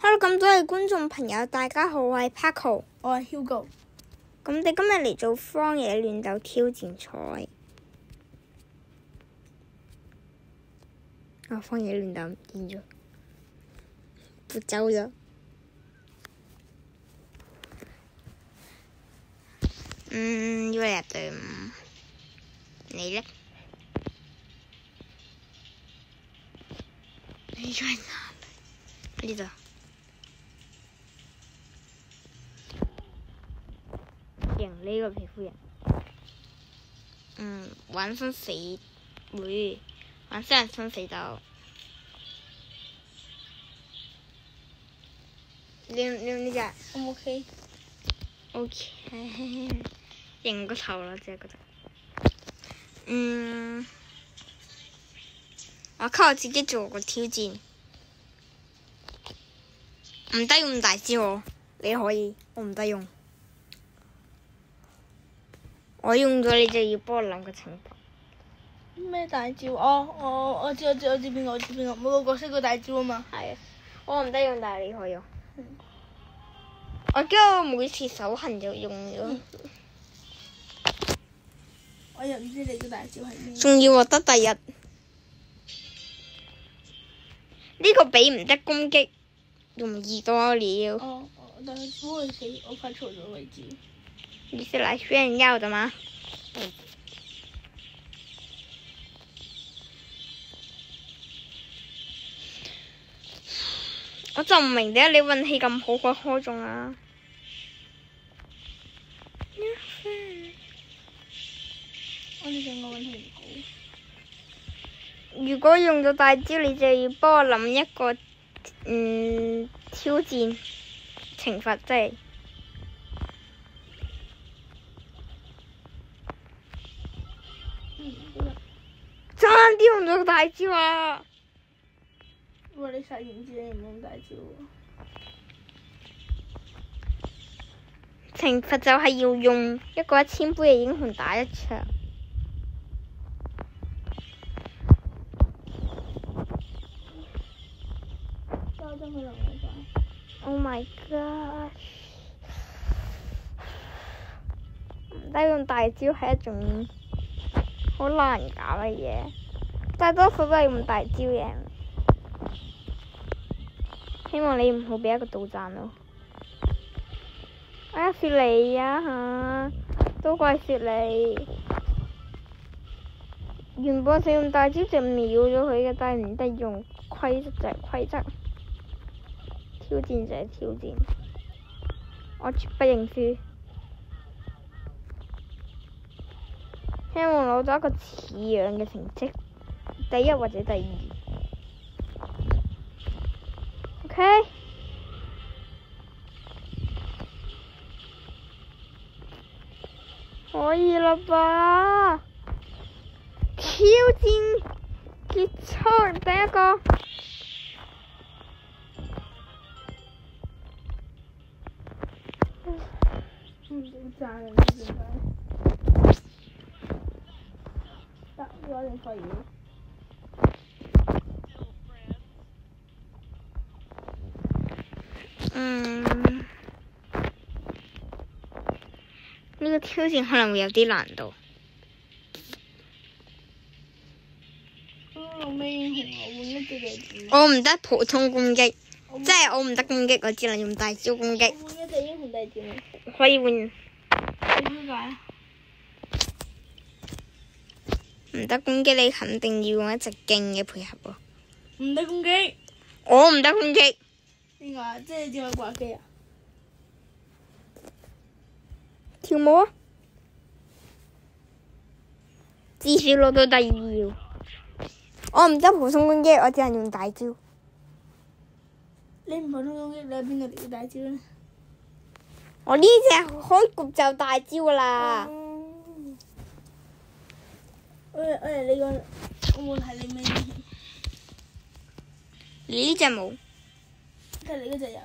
Hello，咁多位觀眾朋友，大家好，我係 Paco， 我係 Hugo。咁你今日嚟做荒野亂鬥挑戰賽。荒野亂鬥唔見咗，撥走咗。要嚟入隊伍，你呢？你在哪裡？呢度。贏呢個皮膚人。玩生死會，玩真人生死鬥。呢隻我 OK。認個頭啦，真係覺得。我靠我自己做個挑戰，唔得用大招喎，你可以，我唔得用。我用咗你就要幫我諗個懲罰。咩大招？我知邊個，每個角色個大招啊嘛。係啊，我唔得用，但係你可以用。我驚我每次手痕就用咗。我又唔知你個大招係咩。仲要獲得第一。呢個比唔得攻擊容易多了。但係不會死，我發錯咗位置。你是來炫耀的嗎？我就唔明點解你運氣咁好，佢開中啊！我哋兩個運氣唔好。如果用咗大招，你就要幫我諗一個挑戰懲罰，即係爭啲用咗大招啊！哇！你殺完之後你唔用大招喎。懲罰就係要用一個1000杯嘅英雄打一場。Oh my god！ 唔得用大招係一種好難搞嘅嘢，大多數都係用大招贏。希望你唔好俾一個導彈咯。雪梨啊都怪雪梨。原本想用大招就秒咗佢嘅，但係唔得用，規則就係規則，挑戰就係挑戰，我絕不認輸。希望攞到一個似樣嘅成績，第一或者第2。OK。可以啦吧？挑戰結束，第一個。好炸啊！點解？得，我一定可以。呢個挑戰可能會有啲難度。我唔得普通攻擊，即係我唔得攻擊，我只能用大招攻擊。換一隻英雄大招。可以換。點解？唔得攻擊，你肯定要用一隻勁嘅配合喎。唔得攻擊。我唔得攻擊。點解？即係點解掛機啊？跳舞啊！至少攞到第2。我唔得普通攻擊，我只能用大招。你唔普通攻擊，你喺邊度嚟嘅大招呢？我呢隻開局就大招噶啦。你個我冇睇你咩？你呢隻冇。睇你嗰隻有。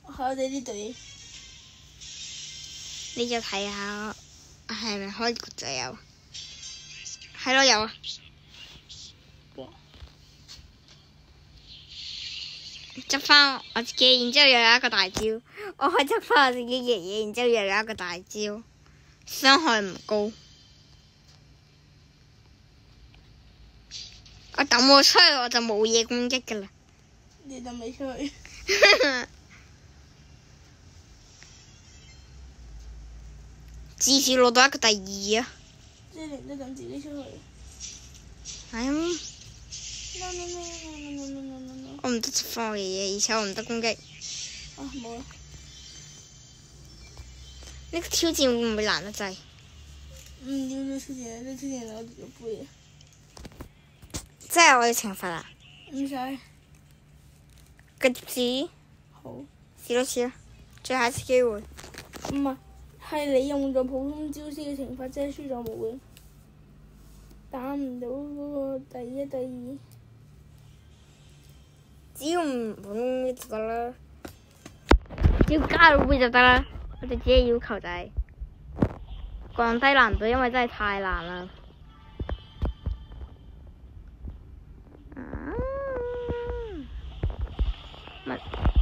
我哋呢隊。你就睇下係咪開局就有？係咯，有啊。執翻我自己，然之後又有一個大招。我可以執翻我自己嘅嘢，然之後又有一個大招，傷害唔高。我抌我出去我就冇嘢攻擊㗎啦。你抌你出去。至少攞到一個第二啊！即係你抌自己出去。我唔得執翻我嘅嘢，而且我唔得攻擊。啊冇啦！呢個挑戰會唔會難得滯？要挑戰，呢挑戰攞條杯啊！即係我要懲罰啊！唔使。繼續試。好。試多次啦，最後一次機會。唔係，係你用咗普通招式嘅懲罰，即係輸咗冇嘅。打唔到嗰個第一、第二。只要唔滿就得啦，只要加到杯就得啦。我哋自己要求就係降低難度，因為真係太難啦。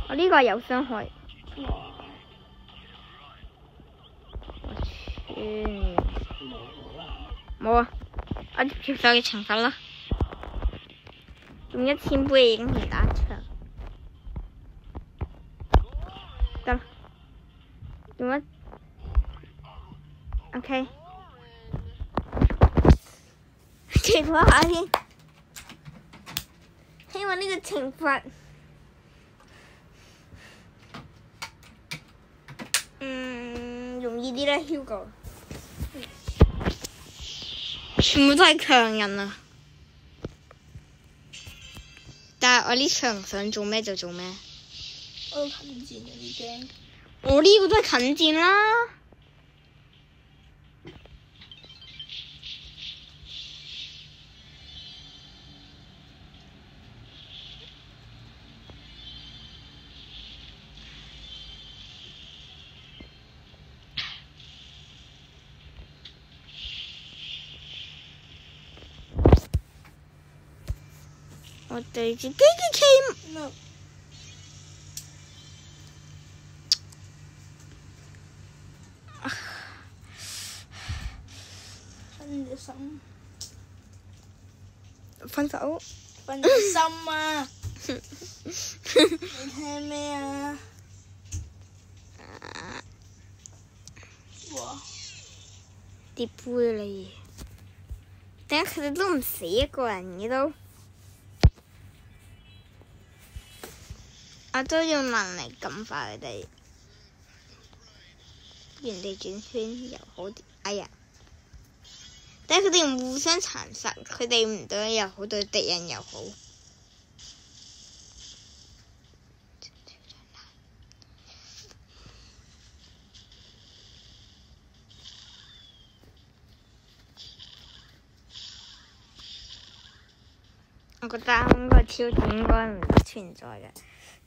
我呢個係有傷害。我去。冇啊！我接受嘅懲罰啦。用1000杯已經可以打一場。得啦。用一 OK。祈禱下先，希望呢個懲罰容易啲啦 ，Hugo。全部都係強人啊！但係我呢場想做咩就做咩。我近戰有啲驚。我呢個都係近戰啦。我對住機器。No。分咗心。分手。分咗心啊！你聽咩啊？哇！跌杯嚟，點解佢哋都唔死一個人嘅都？我都用能力感化佢哋，原地轉圈又好啲。哎呀！但係佢哋唔互相殘殺，佢哋唔對人又好，對敵人又好。我覺得呢個挑戰應該唔存在嘅，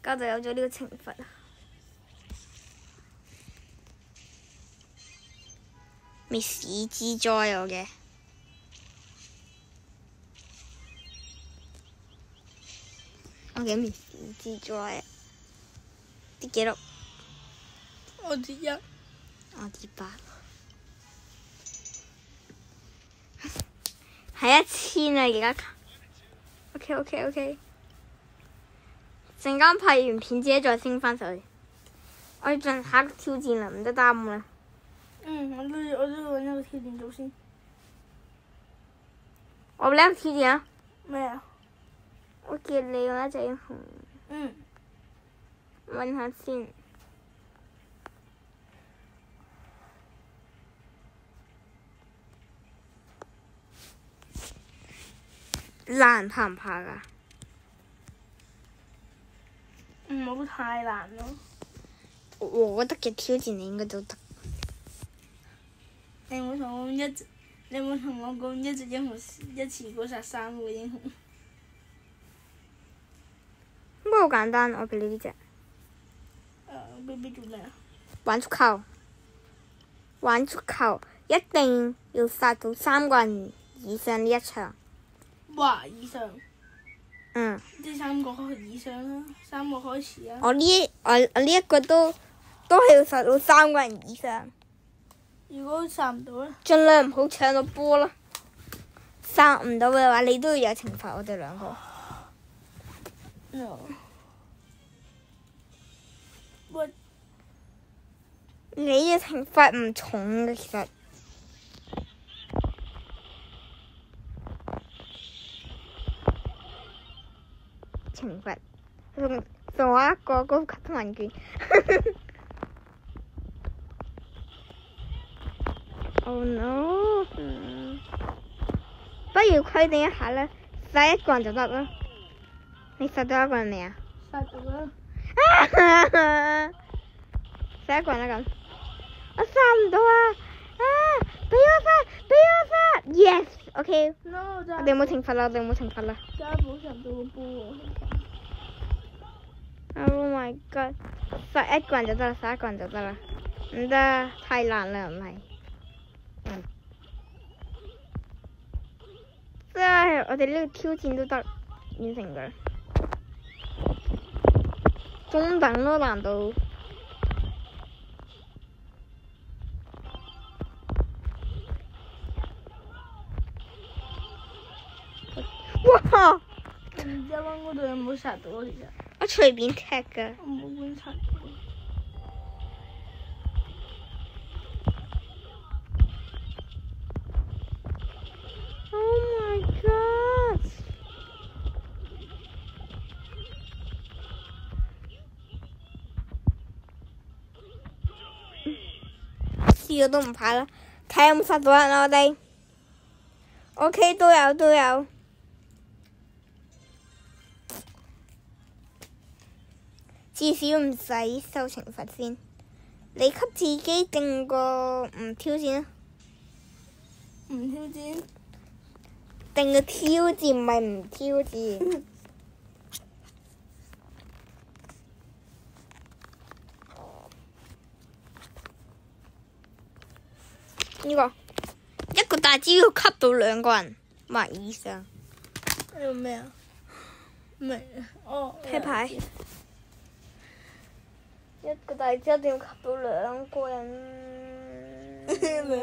家就有咗呢個懲罰。滅死之災我嘅，我嘅滅死之災啲記錄，我跌1，我跌8，係1000啊而家。OK，陣間拍完片之後再升翻上去。我要進下一個挑戰啦，唔得耽誤啦。我都要揾一個挑戰做先。我呢個挑戰啊？咩啊？我叫你用一隻英雄。揾下先。難怕唔怕㗎？唔好太難咯。我覺得嘅挑戰你應該都得。你冇同我講一隻英雄一次過殺3個英雄。應該好簡單，我俾你呢隻。俾做咩啊？玩足球。玩足球一定要殺到3個人以上呢一場。哇！以上。嗯。即3個以上啦，3個開始啊。我呢一個都係要殺到3個人以上。如果殺唔到咧？盡量唔好搶到波啦。殺唔到嘅話，你都要有懲罰我哋2個。No。喂，你嘅懲罰唔重嘅，其實。懲罰送我一個高級文件。Oh no！不如規定一下啦，殺1個人就得啦。你殺到1個人未啊？殺到啦！殺1個人啦咁。我殺唔到啊！俾我殺 ！Yes，OK。No， 我哋冇懲罰啦，真係冇懲罰啦。加補殺到個波喎。Oh my god！殺1個人就得啦，殺1個人就得啦。唔得，太難啦，唔係。即係我哋呢個挑戰都得完成㗎，中等咯難度。哇！唔知溫嗰度有冇殺到啊？其實我隨便踢㗎。我冇觀察到。Oh my god！ 試過都唔怕啦，睇下有冇殺到人啦我哋。OK， 都有。至少唔使受懲罰先。你給自己定個唔挑戰啊？唔挑戰？定個挑戰唔係唔挑戰。呢個一個大招要吸到2個人或以上。呢個咩啊？咩？哦，啤牌。一個大招一定要吸到2個人。兩副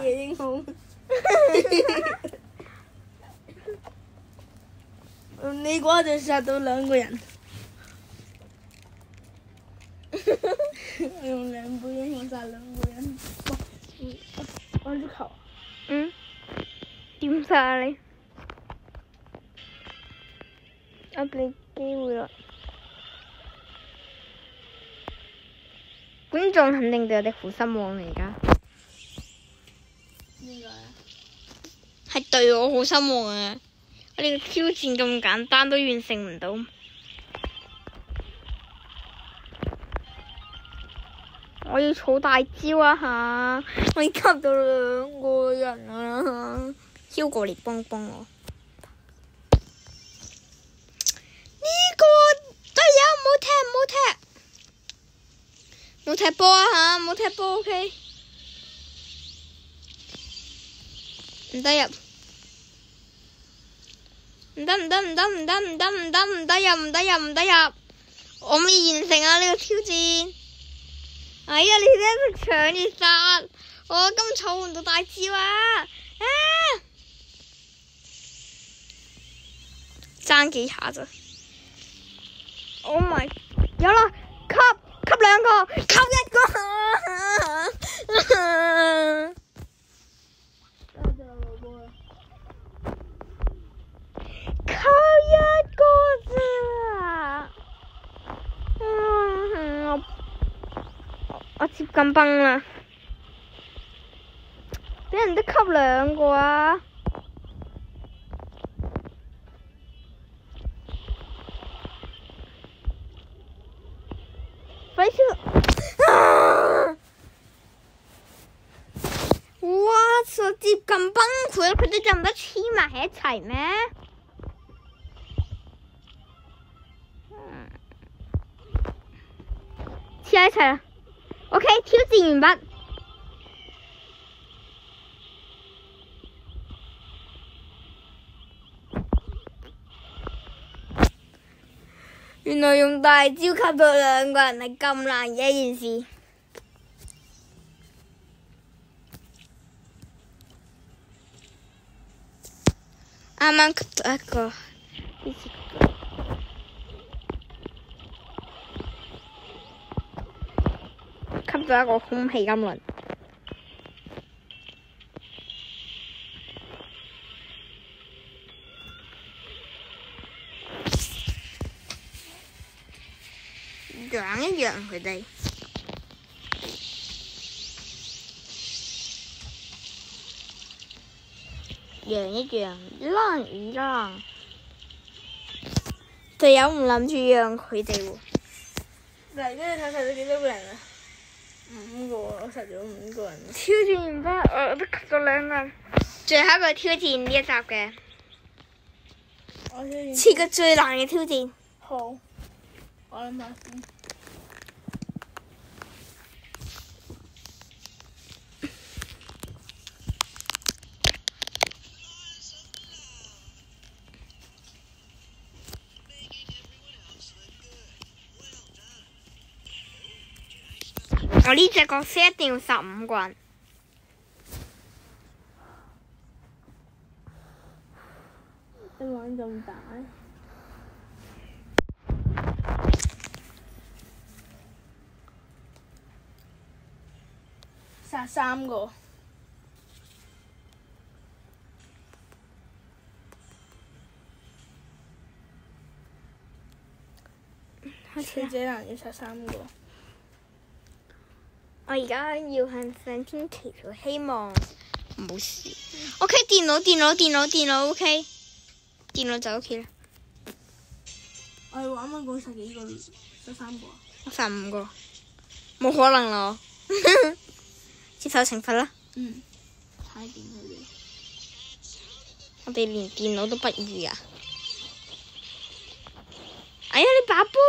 嘅英雄。你嘅話就殺到2個人。用2副英雄殺2個人。玩足球。點殺啊你？我俾你機會啦。觀眾肯定對我哋好失望嚟而家。點解啊？係對我好失望啊！我哋嘅挑戰咁簡單都完成唔到。我要儲大招啊嚇！我已經吸到2個人啦，超過嚟幫我。呢個隊友唔好踢，冇踢波啊嚇！冇踢波 OK。唔得入，唔得入！我未完成啊呢個挑戰。哎呀！你哋喺度搶住殺，我根本儲唔到大招啊！爭幾下咋 ？Oh my！ 有啦，吸2個，吸1個。吸1個咋？我接近崩啦！俾人都吸2個啊！快啲！哇！我接近崩潰啦！佢哋就唔得黐埋喺一齊咩？黐喺一齊啦 ！OK， 挑戰完畢。原來用大招吸到兩個人係咁難嘅一件事。啱啱吸到一個，吸到一個空氣金輪。養一養佢哋，養一養，浪一浪。隊友唔諗住養佢哋喎。嗱，跟住睇到幾多個人啊？5個，我殺咗5個人。挑戰完畢，我都吸咗2個人。最後一個挑戰呢一集嘅，試過最難嘅挑戰。好，我諗下先。我呢隻角色一定要殺5個人。你玩咁大？殺3個。最最難要殺3個。我而家要向上天祈禱，希望冇事。OK， 電腦 OK， 電腦就 OK 啦。我哋啱啱講殺幾個？殺3個啊？我殺5個，冇可能咯。接受懲罰啦。太掂佢哋。我哋連電腦都不如啊！哎呀，你把波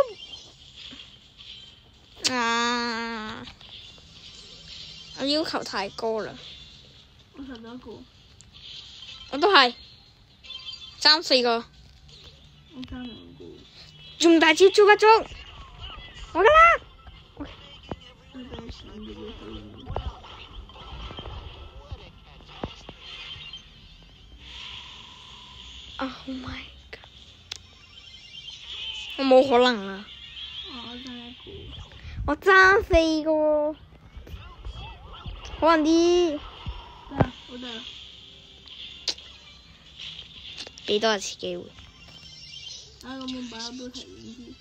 啊！我要求太高啦。我殺咗1個。我都係3、4個。我爭2個。用大招捉一捉，我㗎啦。我等時間要去。Oh my god！ 我冇可能啊！我爭1個。我爭4個喎，可能啲。得啦，好得啦。俾多一次機會。咁我擺都提遠啲。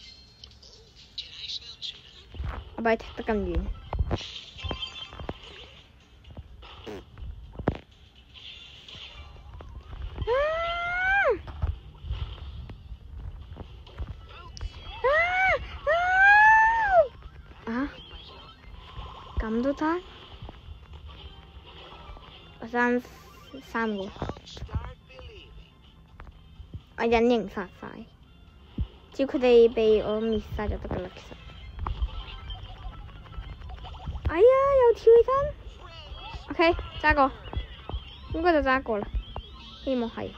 我擺踢得咁遠。咁都得？我爭3個。我隱形殺晒，只要佢哋被我滅晒就得㗎啦。其實，哎呀，又跳起身。OK， 揸個，應該就揸個啦。希望係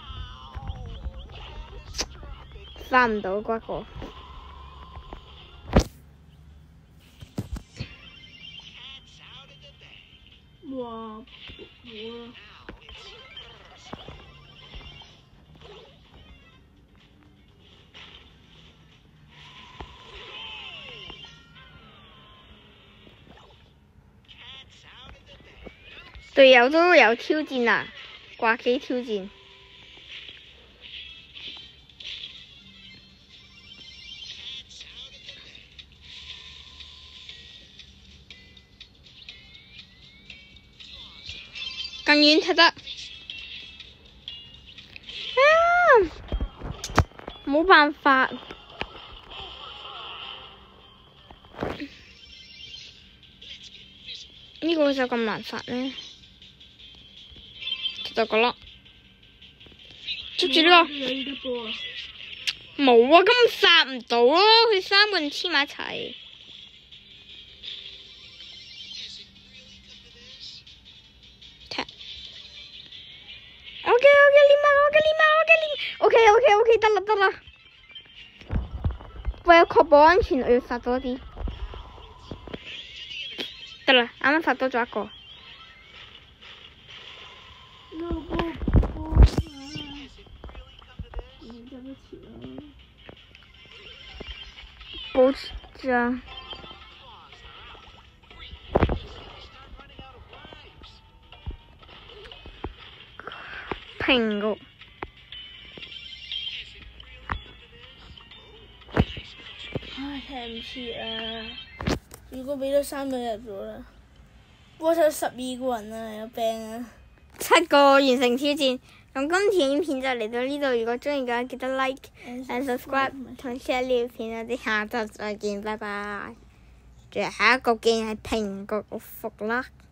殺唔到嗰個。哇！好啦。隊友都有挑戰啊，掛機挑戰。更遠踢得。冇辦法。呢個就咁難殺呢？就咁啦，捉住呢個。冇啊，根本殺唔到咯，佢3個人黐埋一齊。踢。OK， 連埋，OK，得啦。為咗確保安全，我要發多啲。得啦，啱啱發多咗一個。保障。蘋果。唉，踢唔切啊！如果俾咗3個入咗啦，波手12個人啊，有病啊！7個完成挑戰。咁今條影片就嚟到呢度，如果中意嘅話，記得 like and subscribe 同 share 呢條片。我哋下集再見，拜拜。最後下一個竟然係蘋果服啦〜